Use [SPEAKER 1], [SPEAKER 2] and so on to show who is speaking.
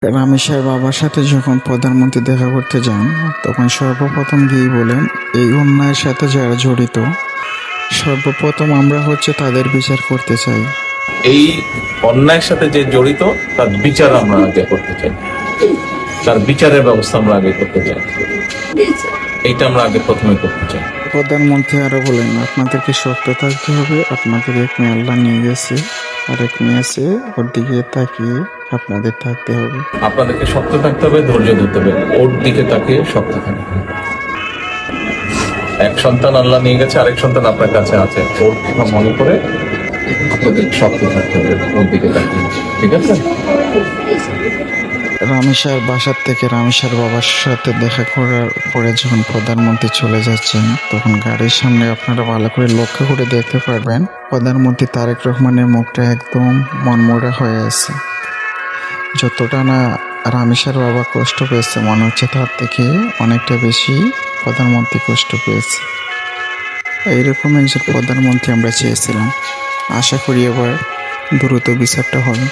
[SPEAKER 1] রামেশের বাবার সাথে যখন প্রধানমন্ত্রী দেখা করতে যান, তখন সর্বপ্রথম গিয়ে বলেন, এই অন্যায়ের সাথে যারা জড়িত, সর্বপ্রথম আমরা তাদের বিচার করতে চাই।
[SPEAKER 2] এই অন্যায়ের সাথে যে জড়িত তার বিচার আমরা আগে করতে চাই, তার বিচারের ব্যবস্থা আমরা আগে করতে চাই, এইটা আমরা আগে প্রথমে করতে চাই।
[SPEAKER 1] প্রধানমন্ত্রী আরো বলেন, আপনাদেরকে শক্ত থাকতে হবে। আপনাদের এক মেয়ে আল্লাহ নিয়ে গেছে, আর এক মেয়ে আছে, ওর দিকে তাকিয়ে আপনাদের থাকতে হবে।
[SPEAKER 2] আপনাদেরকে শক্ত থাকতে হবে, ধৈর্য ধরতে হবে, ওর দিকে তাকিয়ে শক্ত থাকতে হবে। এক সন্তান আল্লাহ নিয়ে গেছে, আরেক সন্তান আপনার কাছে আছে, ওর কথা মনে করে আপনাদের শক্ত থাকতে হবে, ওর দিকে তাকিয়ে। ঠিক আছে?
[SPEAKER 1] রামেশার বাসার থেকে রামেশার বাবার সাথে দেখা করার পরে যখন প্রধানমন্ত্রী চলে যাচ্ছেন, তখন গাড়ির সামনে আপনারা ভালো করে লক্ষ্য করে দেখতে পারবেন প্রধানমন্ত্রী তারেক রহমানের মুখটা একদম মনমরা হয়ে আছে। যতটা না রামেশার বাবা কষ্ট পেয়েছে, মনে হচ্ছে তার থেকে অনেকটা বেশি প্রধানমন্ত্রী কষ্ট পেয়েছে। এইরকম একজন প্রধানমন্ত্রী আমরা চেয়েছিলাম। আশা করি এবার দ্রুত বিচারটা হবে।